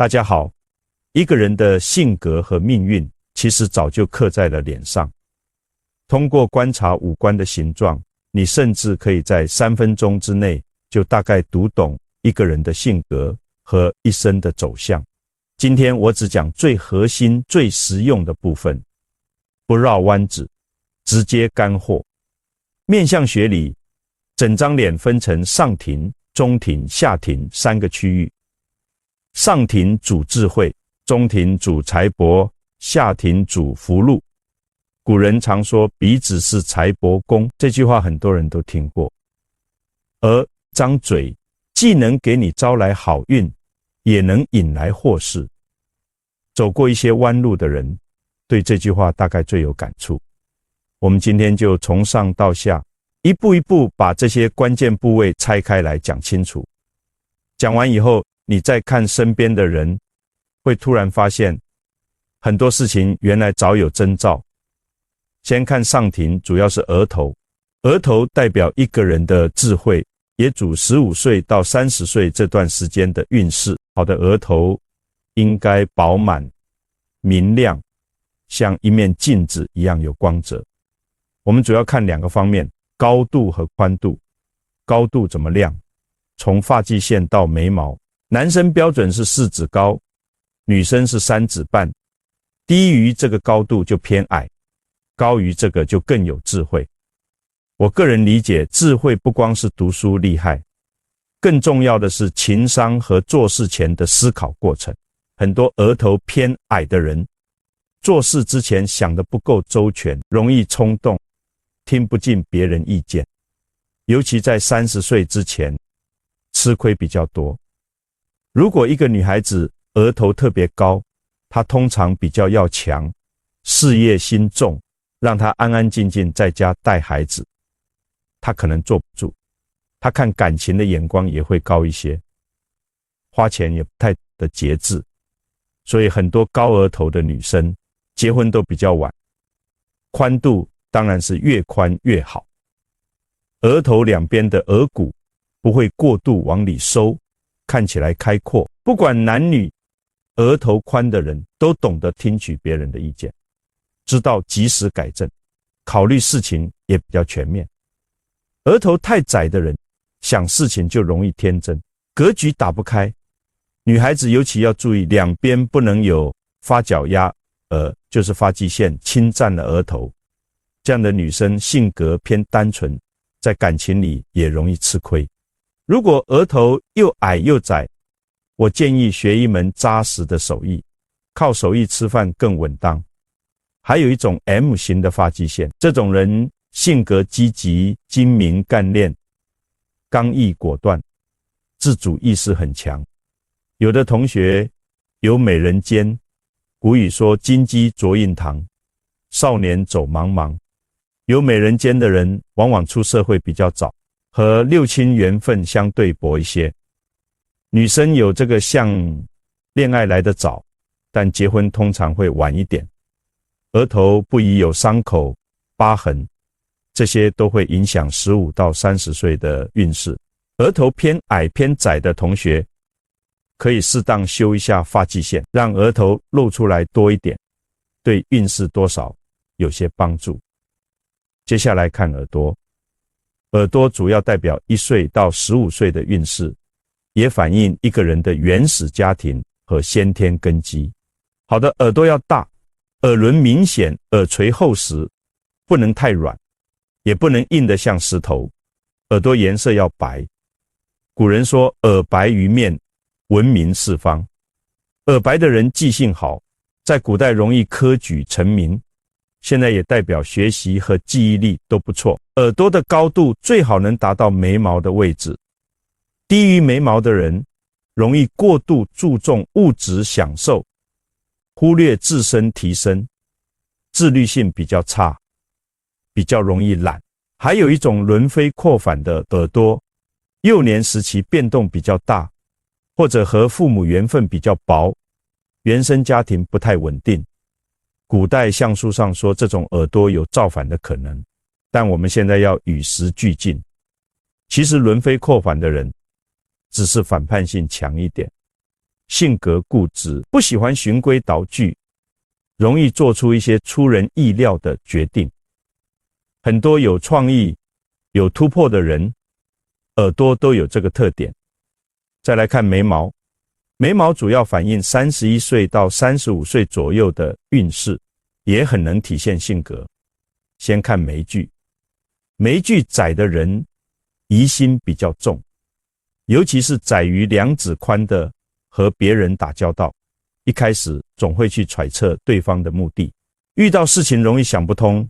大家好，一个人的性格和命运其实早就刻在了脸上。通过观察五官的形状，你甚至可以在3分钟之内就大概读懂一个人的性格和一生的走向。今天我只讲最核心、最实用的部分，不绕弯子，直接干货。面相学里，整张脸分成上庭、中庭、下庭3个区域。上庭主智慧，中庭主财帛，下庭主福禄。古人常说鼻子是财帛宫，这句话很多人都听过。而张嘴既能给你招来好运，也能引来祸事。走过一些弯路的人，对这句话大概最有感触。我们今天就从上到下，一步一步把这些关键部位拆开来讲清楚。讲完以后，你再看身边的人，会突然发现很多事情原来早有征兆。先看上庭，主要是额头。额头代表一个人的智慧，也主15岁到30岁这段时间的运势。好的额头应该饱满、明亮，像一面镜子一样有光泽。我们主要看2个方面，高度和宽度。高度怎么量？从发际线到眉毛，男生标准是4指高，女生是3指半，低于这个高度就偏矮，高于这个就更有智慧。我个人理解，智慧不光是读书厉害，更重要的是情商和做事前的思考过程。很多额头偏矮的人，做事之前想得不够周全，容易冲动，听不进别人意见，尤其在30岁之前，吃亏比较多。如果一个女孩子额头特别高，她通常比较要强，事业心重，让她安安静静在家带孩子，她可能坐不住。她看感情的眼光也会高一些，花钱也不太的节制，所以很多高额头的女生结婚都比较晚。宽度当然是越宽越好，额头两边的额骨不会过度往里收，看起来开阔。不管男女，额头宽的人都懂得听取别人的意见，知道及时改正，考虑事情也比较全面。额头太窄的人，想事情就容易天真，格局打不开。女孩子尤其要注意，两边不能有发脚丫，就是发际线侵占了额头。这样的女生性格偏单纯，在感情里也容易吃亏。如果额头又矮又窄，我建议学一门扎实的手艺，靠手艺吃饭更稳当。还有一种 M 型的发际线，这种人性格积极、精明干练，刚毅果断，自主意识很强。有的同学有美人尖，古语说金鸡啄印堂，少年走茫茫。有美人尖的人往往出社会比较早，和六亲缘分相对薄一些。女生有这个像恋爱来得早，但结婚通常会晚一点。额头不宜有伤口、疤痕，这些都会影响15到30岁的运势。额头偏矮偏窄的同学，可以适当修一下发际线，让额头露出来多一点，对运势多少有些帮助。接下来看耳朵。耳朵主要代表1岁到15岁的运势，也反映一个人的原始家庭和先天根基。好的耳朵要大，耳轮明显，耳垂厚实，不能太软，也不能硬得像石头。耳朵颜色要白。古人说耳白于面，闻名四方。耳白的人记性好，在古代容易科举成名，现在也代表学习和记忆力都不错。耳朵的高度最好能达到眉毛的位置，低于眉毛的人容易过度注重物质享受，忽略自身提升，自律性比较差，比较容易懒。还有一种轮飞扩反的耳朵，幼年时期变动比较大，或者和父母缘分比较薄，原生家庭不太稳定。古代相书上说这种耳朵有造反的可能，但我们现在要与时俱进。其实轮飞扩反的人只是反叛性强一点，性格固执，不喜欢循规蹈矩，容易做出一些出人意料的决定。很多有创意、有突破的人，耳朵都有这个特点。再来看眉毛，眉毛主要反映31岁到35岁左右的运势，也很能体现性格。先看眉距，眉距窄的人疑心比较重，尤其是窄于2指宽的和别人打交道，一开始总会去揣测对方的目的，遇到事情容易想不通，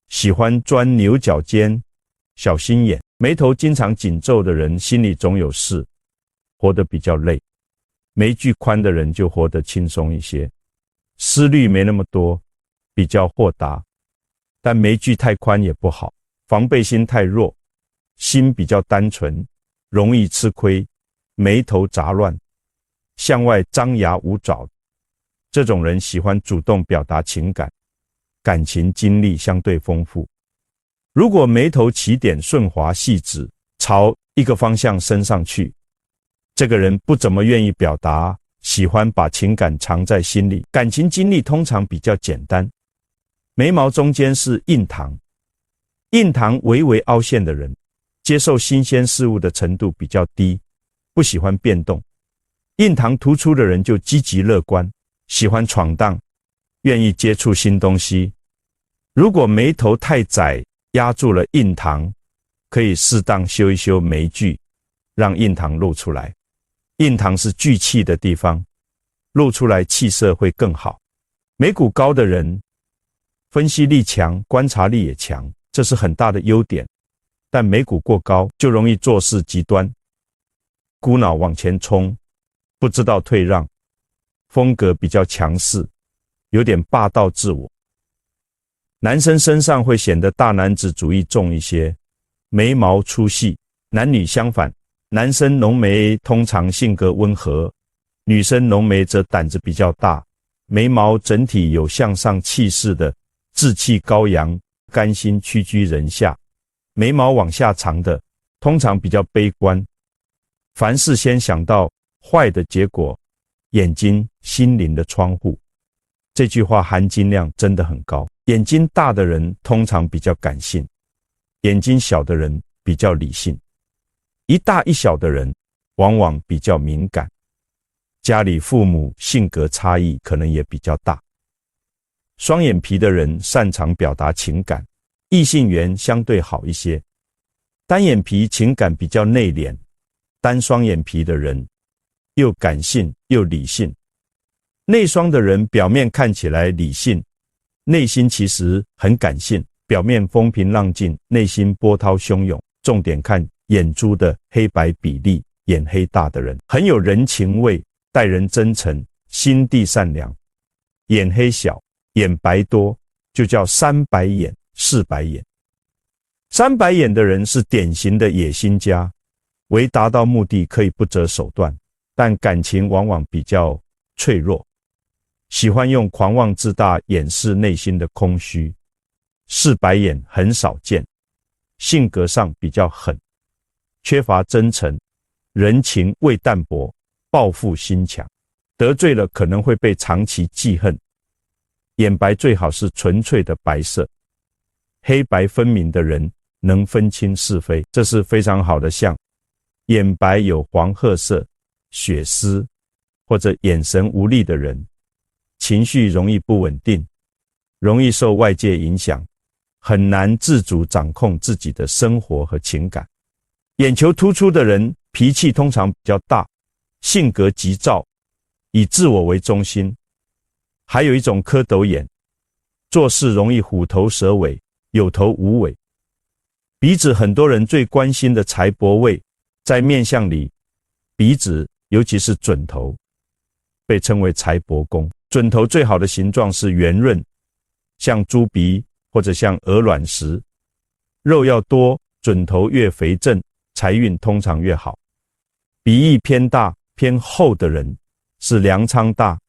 喜欢钻牛角尖，小心眼，眉头经常紧皱的人心里总有事，活得比较累。眉距宽的人就活得轻松一些，思虑没那么多，比较豁达。但眉距太宽也不好，防备心太弱，心比较单纯，容易吃亏，眉头杂乱，向外张牙舞爪。这种人喜欢主动表达情感，感情经历相对丰富。如果眉头起点顺滑细致，朝一个方向升上去，这个人不怎么愿意表达，喜欢把情感藏在心里，感情经历通常比较简单。眉毛中间是印堂，印堂微微凹陷的人，接受新鲜事物的程度比较低，不喜欢变动。印堂突出的人就积极乐观，喜欢闯荡，愿意接触新东西。如果眉头太窄，压住了印堂，可以适当修一修眉距，让印堂露出来。印堂是聚气的地方，露出来气色会更好。眉骨高的人，分析力强，观察力也强，这是很大的优点。但眉骨过高，就容易做事极端，孤脑往前冲，不知道退让，风格比较强势，有点霸道自我。男生身上会显得大男子主义重一些，眉毛粗细，男女相反，男生浓眉通常性格温和，女生浓眉则胆子比较大，眉毛整体有向上气势的志气高扬，甘心屈居人下。眉毛往下长的通常比较悲观，凡事先想到坏的结果，眼睛心灵的窗户。这句话含金量真的很高。眼睛大的人通常比较感性，眼睛小的人比较理性，一大一小的人往往比较敏感，家里父母性格差异可能也比较大。双眼皮的人擅长表达情感，异性缘相对好一些。单眼皮情感比较内敛，单双眼皮的人又感性又理性。内双的人表面看起来理性，内心其实很感性，表面风平浪静，内心波涛汹涌。重点看眼珠的黑白比例，眼黑大的人很有人情味，待人真诚，心地善良。眼黑小，眼白多，就叫三白眼、四白眼。三白眼的人是典型的野心家，为达到目的可以不择手段，但感情往往比较脆弱，喜欢用狂妄自大掩饰内心的空虚。四白眼很少见，性格上比较狠，缺乏真诚，人情味淡薄，报复心强，得罪了可能会被长期记恨。眼白最好是纯粹的白色，黑白分明的人能分清是非，这是非常好的象。眼白有黄褐色、血丝或者眼神无力的人，情绪容易不稳定，容易受外界影响，很难自主掌控自己的生活和情感。眼球突出的人脾气通常比较大，性格急躁，以自我为中心。还有一种蝌蚪眼，做事容易虎头蛇尾，有头无尾。鼻子很多人最关心的财帛位，在面相里，鼻子尤其是准头被称为财帛宫。准头最好的形状是圆润，像猪鼻或者像鹅卵石，肉要多，准头越肥正，财运通常越好。鼻翼偏大偏厚的人是粮仓大，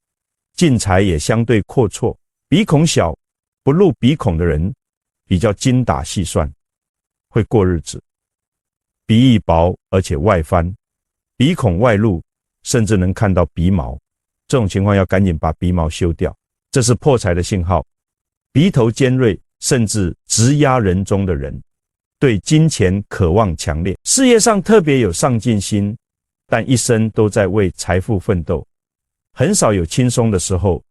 进财也相对阔绰。鼻孔小不露鼻孔的人比较精打细算，会过日子。鼻翼薄而且外翻，鼻孔外露，甚至能看到鼻毛，这种情况要赶紧把鼻毛修掉，这是破财的信号。鼻头尖锐甚至直压人中的人，对金钱渴望强烈，事业上特别有上进心，但一生都在为财富奋斗，很少有轻松的时候，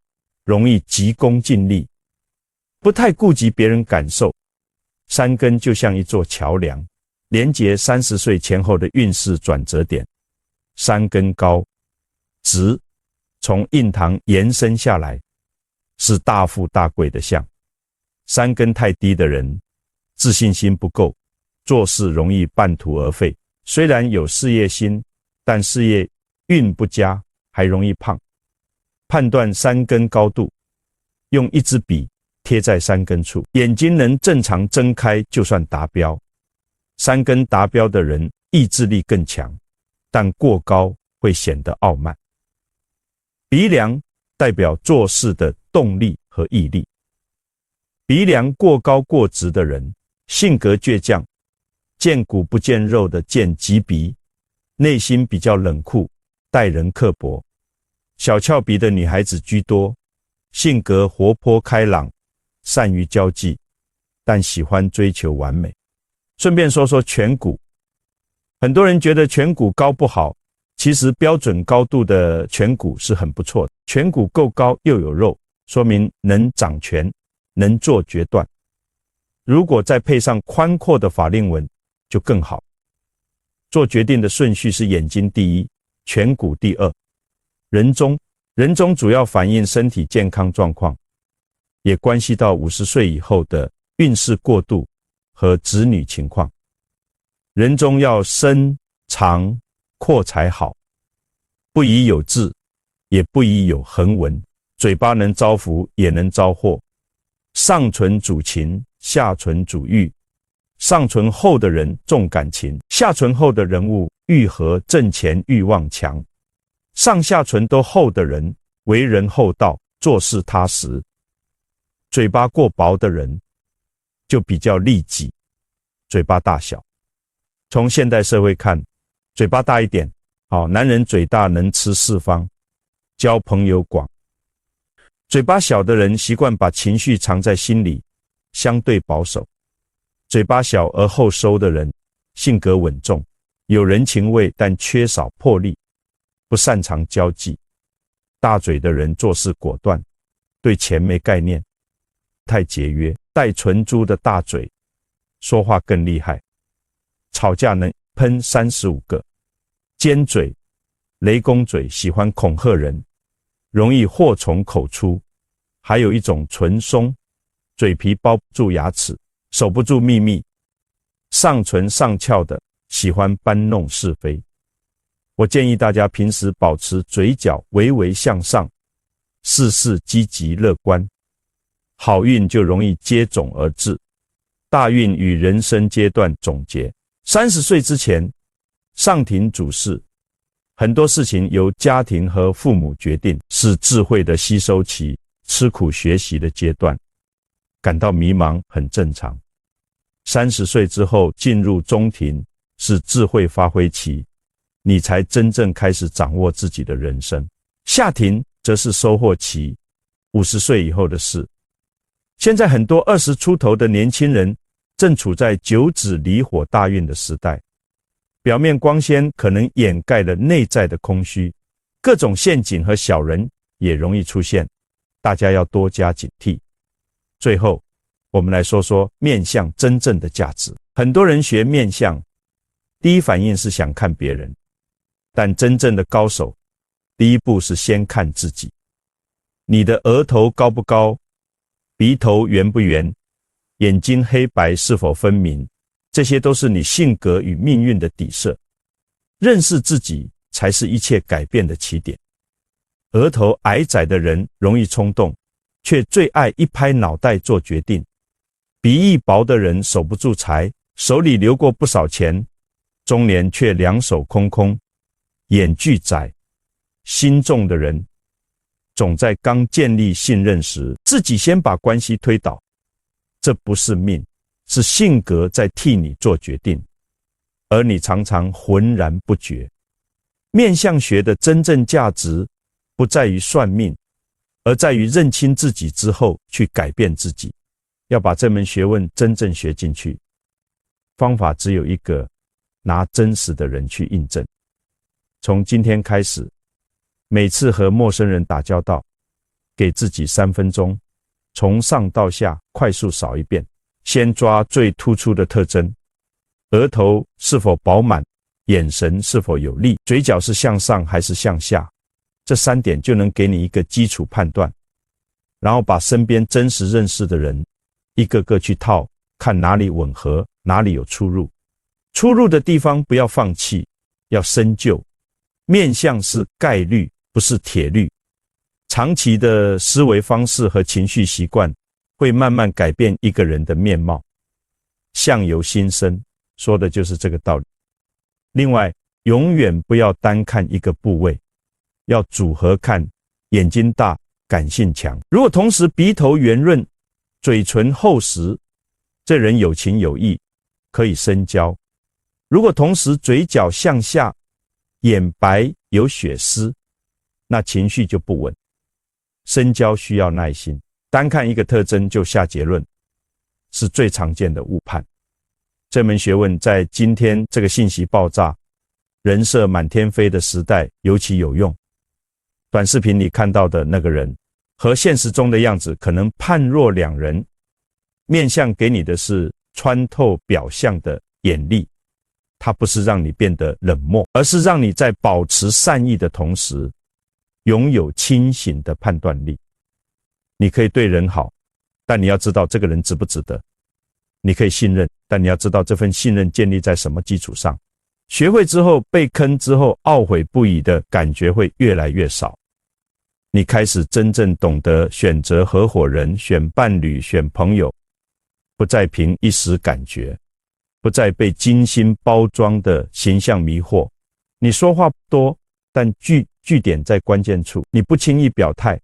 容易急功近利，不太顾及别人感受。山根就像一座桥梁，连结30岁前后的运势转折点。山根高直，从印堂延伸下来，是大富大贵的象。山根太低的人，自信心不够，做事容易半途而废。虽然有事业心，但事业运不佳，还容易胖。判断山根高度，用一支笔贴在山根处，眼睛能正常睁开就算达标。山根达标的人意志力更强，但过高会显得傲慢。鼻梁代表做事的动力和毅力。鼻梁过高过直的人，性格倔强，见骨不见肉的见吉鼻，内心比较冷酷，待人刻薄。小翘鼻的女孩子居多，性格活泼开朗，善于交际，但喜欢追求完美。顺便说说颧骨，很多人觉得颧骨高不好，其实标准高度的颧骨是很不错的。颧骨够高又有肉，说明能掌权，能做决断。如果再配上宽阔的法令纹，就更好。做决定的顺序是眼睛第一，颧骨第二。人中主要反映身体健康状况，也关系到50岁以后的运势过渡和子女情况。人中要深长阔才好，不宜有痣，也不宜有横纹。嘴巴能招福，也能招祸。上唇主情，下唇主欲。上唇厚的人重感情，下唇厚的人物欲和挣钱欲望强。上下唇都厚的人为人厚道，做事踏实。嘴巴过薄的人就比较利己，嘴巴大小。从现代社会看，嘴巴大一点，男人嘴大能吃四方，交朋友广。嘴巴小的人习惯把情绪藏在心里，相对保守。嘴巴小而后收的人，性格稳重，有人情味，但缺少魄力，不擅长交际。大嘴的人做事果断，对钱没概念，太节约。带唇珠的大嘴，说话更厉害，吵架能喷35个。尖嘴、雷公嘴喜欢恐吓人，容易祸从口出。还有一种唇松，嘴皮包不住牙齿，守不住秘密。上唇上翘的喜欢搬弄是非。我建议大家平时保持嘴角微微向上，事事积极乐观，好运就容易接踵而至。大运与人生阶段总结：30岁之前，上庭主事，很多事情由家庭和父母决定，是智慧的吸收期，吃苦学习的阶段，感到迷茫很正常。30岁之后进入中庭，是智慧发挥期，你才真正开始掌握自己的人生。下庭则是收获期，50岁以后的事。现在很多20出头的年轻人正处在9子离火大运的时代，表面光鲜可能掩盖了内在的空虚，各种陷阱和小人也容易出现，大家要多加警惕。最后，我们来说说面相真正的价值。很多人学面相，第一反应是想看别人，但真正的高手，第一步是先看自己。你的额头高不高，鼻头圆不圆，眼睛黑白是否分明，这些都是你性格与命运的底色。认识自己才是一切改变的起点。额头矮窄的人容易冲动，却最爱一拍脑袋做决定。鼻翼薄的人守不住财，手里流过不少钱，中年却两手空空。眼距窄、心重的人，总在刚建立信任时，自己先把关系推倒。这不是命，是性格在替你做决定，而你常常浑然不觉。面相学的真正价值不在于算命，而在于认清自己之后去改变自己。要把这门学问真正学进去，方法只有一个，拿真实的人去印证。从今天开始，每次和陌生人打交道，给自己3分钟，从上到下快速扫一遍，先抓最突出的特征，额头是否饱满，眼神是否有力，嘴角是向上还是向下，这3点就能给你一个基础判断。然后把身边真实认识的人一个个去套，看哪里吻合，哪里有出入。出入的地方不要放弃，要深究。面相是概率，不是铁律。长期的思维方式和情绪习惯会慢慢改变一个人的面貌。相由心生，说的就是这个道理。另外，永远不要单看一个部位，要组合看。眼睛大，感性强。如果同时鼻头圆润，嘴唇厚实，这人有情有义，可以深交。如果同时嘴角向下，眼白有血丝，那情绪就不稳。深交需要耐心，单看一个特征就下结论，是最常见的误判。这门学问在今天这个信息爆炸、人设满天飞的时代尤其有用。短视频里看到的那个人和现实中的样子可能判若两人。面相给你的是穿透表象的眼力，它不是让你变得冷漠，而是让你在保持善意的同时，拥有清醒的判断力。你可以对人好，但你要知道这个人值不值得。你可以信任，但你要知道这份信任建立在什么基础上。学会之后，被坑之后懊悔不已的感觉会越来越少。你开始真正懂得选择合伙人、选伴侣、选朋友，不再凭一时感觉，不再被精心包装的形象迷惑。你说话不多，但据点在关键处。你不轻易表态，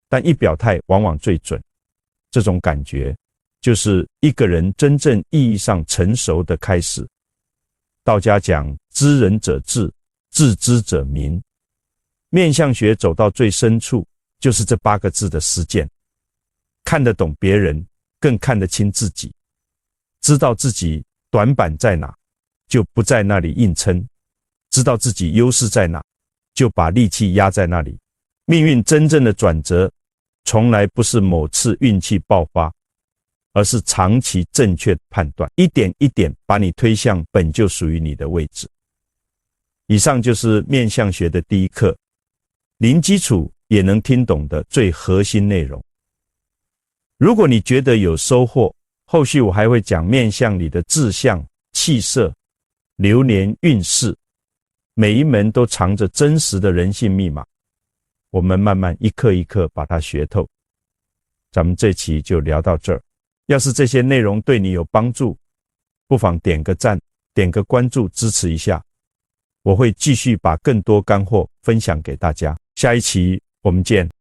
但一表态往往最准。这种感觉就是一个人真正意义上成熟的开始。道家讲知人者智，智之者明。面相学走到最深处，就是这8个字的实践。看得懂别人，更看得清自己。知道自己短板在哪，就不在那里硬撑；知道自己优势在哪，就把力气压在那里。命运真正的转折，从来不是某次运气爆发，而是长期正确判断，一点一点把你推向本就属于你的位置。以上就是面相学的第1课，零基础也能听懂的最核心内容。如果你觉得有收获，后续我还会讲面相里的志向、气色、流年运势，每一门都藏着真实的人性密码，我们慢慢一课一课把它学透。咱们这期就聊到这儿。要是这些内容对你有帮助，不妨点个赞，点个关注支持一下。我会继续把更多干货分享给大家。下一期我们见。